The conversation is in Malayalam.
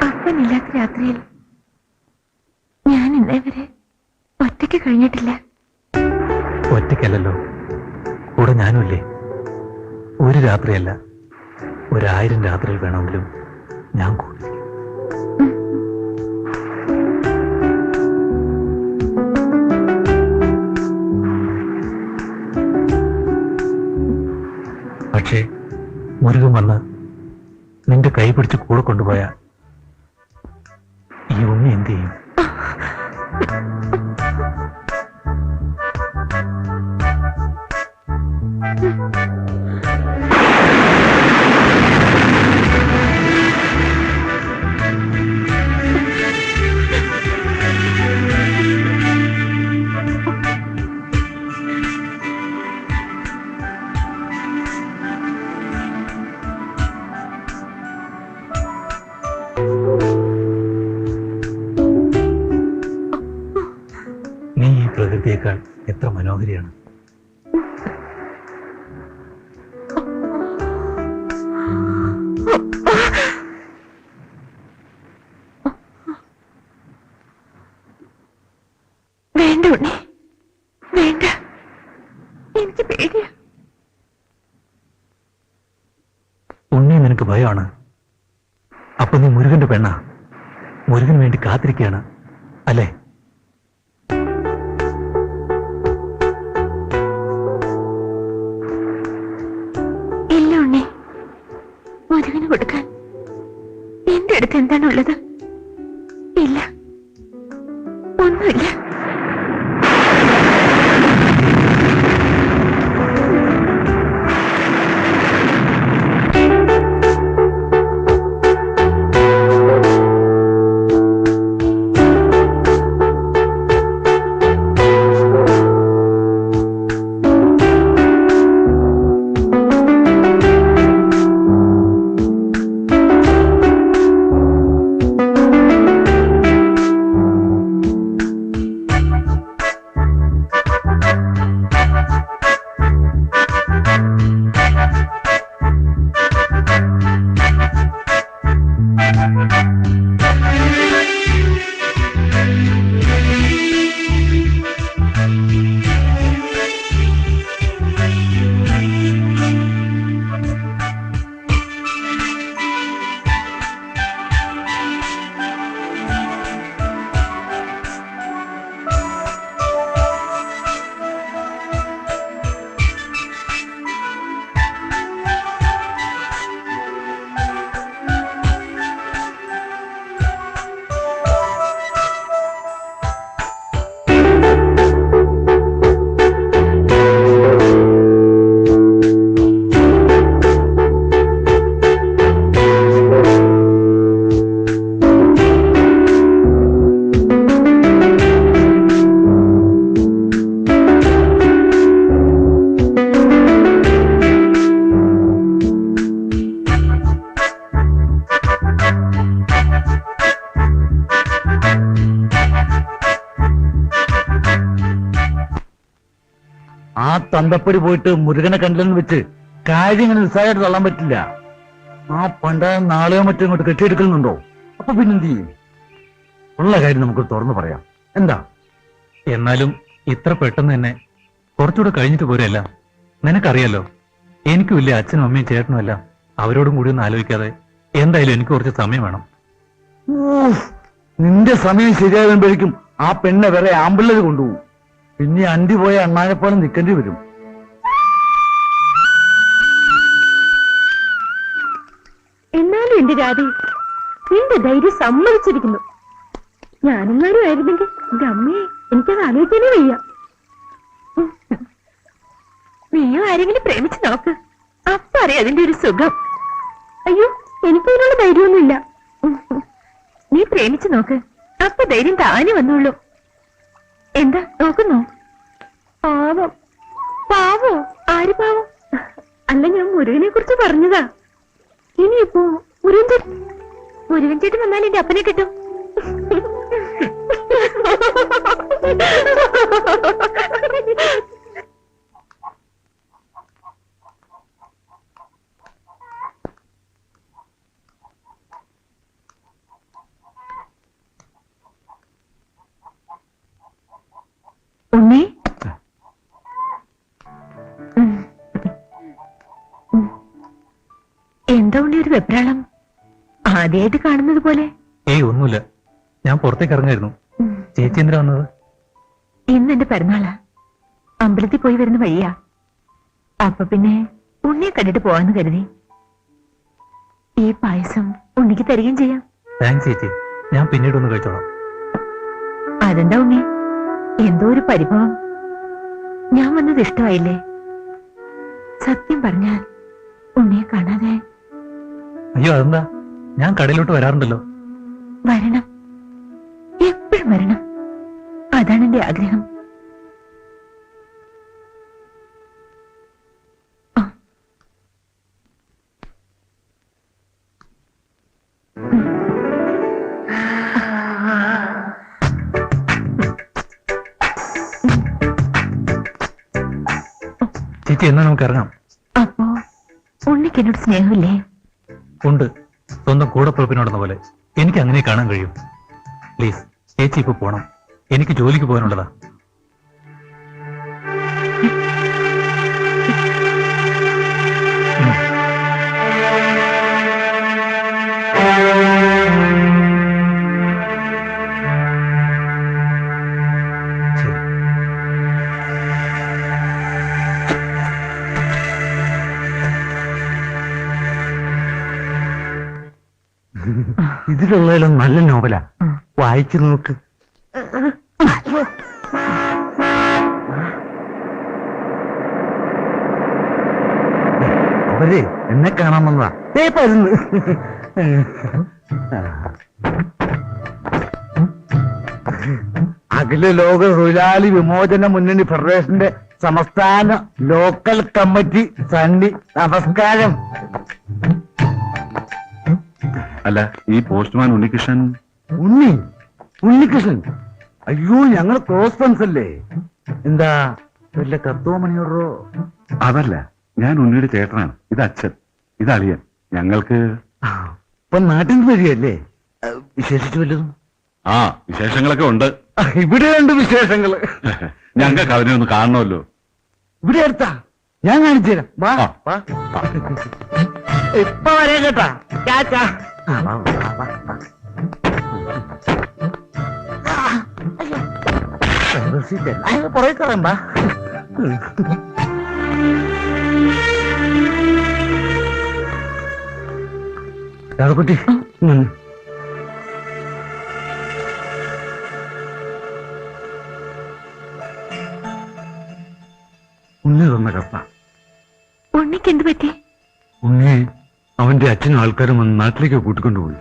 അപ്പനില്ലാത്ത രാത്രിയിൽ ഞാൻ ഇന്നേവരെ ഒറ്റയ്ക്ക് കഴിഞ്ഞിട്ടില്ല. ഒറ്റയ്ക്കല്ലോ, കൂടെ ഞാനുമില്ലേ. ഒരു രാത്രിയല്ല, 1000 രാത്രിയിൽ വേണമെങ്കിലും ഞാൻ കൂടിയിരിക്കും. പക്ഷേ മുരുകൻ വന്ന് നിന്റെ കൈ പിടിച്ച് കൂടെ കൊണ്ടുപോയ ഈ ഉണ്ണി എന്ത് ചെയ്യും? നീ ഈ പ്രകൃതിയേക്കാൾ എത്ര മനോഹരിയാണ്. വേണ്ട ഉണ്ണി, വേണ്ട, എനിക്ക് പേടിയാ. ഉണ്ണി നിനക്ക് ഭയമാണ്. അപ്പൊ നീ മുരുകന്റെ പെണ്ണാ, മുരുകന് വേണ്ടി കാത്തിരിക്കുകയാണ് അല്ലേ? ഇല്ല ഉണ്ണി, മുരുകന് കൊടുക്കാൻ എന്റെ അടുത്ത് എന്താണുള്ളത്? ഇല്ല, ഒന്നുമില്ല. ആ തന്തപ്പടി പോയിട്ട് മുരുകനെ കണ്ടില്ലെന്ന് വെച്ച് കാര്യം ഇങ്ങനെ നിസ്സാരമായിട്ട് തള്ളാൻ പറ്റില്ല. ആ പണ്ട നാളെയോ മറ്റോ ഇങ്ങോട്ട് കെട്ടിയെടുക്കുന്നുണ്ടോ? അപ്പൊ പിന്നെന്ത് ചെയ്യും? ഉള്ള കാര്യം നമുക്ക് തുറന്നു പറയാം. എന്താ? എന്നാലും ഇത്ര പെട്ടെന്ന് തന്നെ കുറച്ചുകൂടെ കഴിഞ്ഞിട്ട് പോരല്ല. നിനക്കറിയാലോ, എനിക്കും ഇല്ലേ അച്ഛനും അമ്മയും ചേട്ടനും എല്ലാം. അവരോടും കൂടി ഒന്ന് ആലോചിക്കാതെ എന്തായാലും എനിക്ക് കുറച്ച് സമയം വേണം. നിന്റെ സമയം ശരിയാകുമ്പോഴേക്കും ആ പെണ്ണെ വേറെ ആമ്പിള്ളേര് കൊണ്ടുപോകും. പിന്നെ അണ്ടി പോയ അണ്ണാനെപ്പോലെ നിൽക്കേണ്ടി വരും. എന്നാലും എന്റെ രാധി, നിന്റെ ധൈര്യം സമ്മതിച്ചിരിക്കുന്നു. ഞാനെങ്ങാനും ആയിരുന്നെങ്കിൽ എന്റെ അമ്മയെ എനിക്കത് ആലോചിക്കാനേ വയ്യ. നീയും ആരെങ്കിലും പ്രേമിച്ച് നോക്ക്, അപ്പൊ അറിയാം അതിന്റെ ഒരു സുഖം. അയ്യോ, എനിക്കതിനുള്ള ധൈര്യമൊന്നുമില്ല. നീ പ്രേമിച്ച് നോക്ക്, അപ്പൊ ധൈര്യം താനെ വന്നോളൂ. എന്താ നോക്കുന്നോ? പാവം. പാവോ? ആര് പാവം? അല്ല, ഞാൻ മുരുകനെ കുറിച്ച് പറഞ്ഞതാ. ഇനിയിപ്പോ മുരുകൻ ചേട്ടൻ വന്നാൽ എന്റെ അപ്പനെ കിട്ടും. എന്താ ഉണ്ണി ഒരു വെപ്രാളം? ആദ്യമായിട്ട് കാണുന്നത് പോലെ. ഏയ് ഒന്നുമില്ല, ഞാൻ പുറത്തേക്ക് ഇറങ്ങായിരുന്നു. ചേച്ചി എന്തിനാ വന്നത്? ഇന്ന് എന്റെ പിറന്നാളാ. അമ്പലത്തിൽ പോയി വരുന്ന വഴിയാ. അപ്പൊ പിന്നെ ഉണ്ണിയെ കണ്ടിട്ട് പോവാന്ന് കരുതി. ഈ പായസം ഉണ്ണിക്ക് തരികയും ചെയ്യാം. താങ്ക്സ് ചേച്ചി, ഞാൻ പിന്നീട് ഒന്ന് കഴിച്ചോളാം. അതെന്താ ഉണ്ണി, എന്തോ ഒരു പരിഭവം. ഞാൻ വന്നത് ഇഷ്ടമായില്ലേ? സത്യം പറഞ്ഞാൽ ഉണ്ണിയെ കാണാതെ. അയ്യോ അതെന്താ, ഞാൻ കടയിലോട്ട് വരാറുണ്ടല്ലോ. വരണം, എപ്പോഴും വരണം. അതാണ് എന്റെ ആഗ്രഹം. ചേച്ചി എന്നാ നമുക്ക് ഇറങ്ങാം. അപ്പോ ഉണ്ണിക്ക് എന്നോട് സ്നേഹമില്ലേ? ഉണ്ട്, സ്വന്തം കൂടപ്പുറപ്പിനോടെന്ന പോലെ. എനിക്ക് അങ്ങനെ കാണാൻ കഴിയും. പ്ലീസ് ചേച്ചി ഇപ്പൊ പോണം, എനിക്ക് ജോലിക്ക് പോകാനുള്ളതാ. ഇതിലുള്ളതിലും നല്ല നോവലാ, വായിച്ചു നോക്ക്. അവരെ എന്നെ കാണാൻ വന്നതാ. പരുന്ന് അഖില ലോക തൊഴിലാളി വിമോചന മുന്നണി ഫെഡറേഷന്റെ സംസ്ഥാന ലോക്കൽ കമ്മിറ്റി സണ്ണി, നമസ്കാരം. അല്ല, ഈ പോസ്റ്റ്മാൻ ഉണ്ണികൃഷ്ണൻ? ഉണ്ണികൃഷ്ണൻ? അയ്യോ, ഞങ്ങൾ ക്ലോസ് ഫ്രണ്ട്സ് അല്ലേ. എന്താ വല്ല കത്തോ മണിയോറോ? അതല്ല, ഞാൻ ഉണ്ണിയുടെ ചേട്ടനാണ്. ഇത് അച്ഛൻ, ഇത് അളിയൻ. ഞങ്ങൾക്ക് ഇപ്പൊ നാട്ടിൽ നിന്ന് വരികയല്ലേ? വിശേഷിച്ചു വല്ലതും? ആ, വിശേഷങ്ങളൊക്കെ ഉണ്ട്. ഇവിടെയുണ്ട് വിശേഷങ്ങള്. ഞങ്ങൾക്ക് അവനെ ഒന്ന് കാണണമല്ലോ. ഇവിടെ അടുത്താ, ഞാൻ കാണിച്ചു തരാം. വാ ആ. വാ. ഇപ്പൊ വരെ കേട്ടാ. ചാച്ചാ. പുറകെ കയറണ്ട. കുട്ടി ഉണ്ണി തന്ന കത്ത. ഉണ്ണിക്ക് എന്ത് പറ്റി? ഉണ്ണി അവന്റെ അച്ഛനും ആൾക്കാരും വന്ന് നാട്ടിലേക്ക് കൂട്ടിക്കൊണ്ടുപോയി.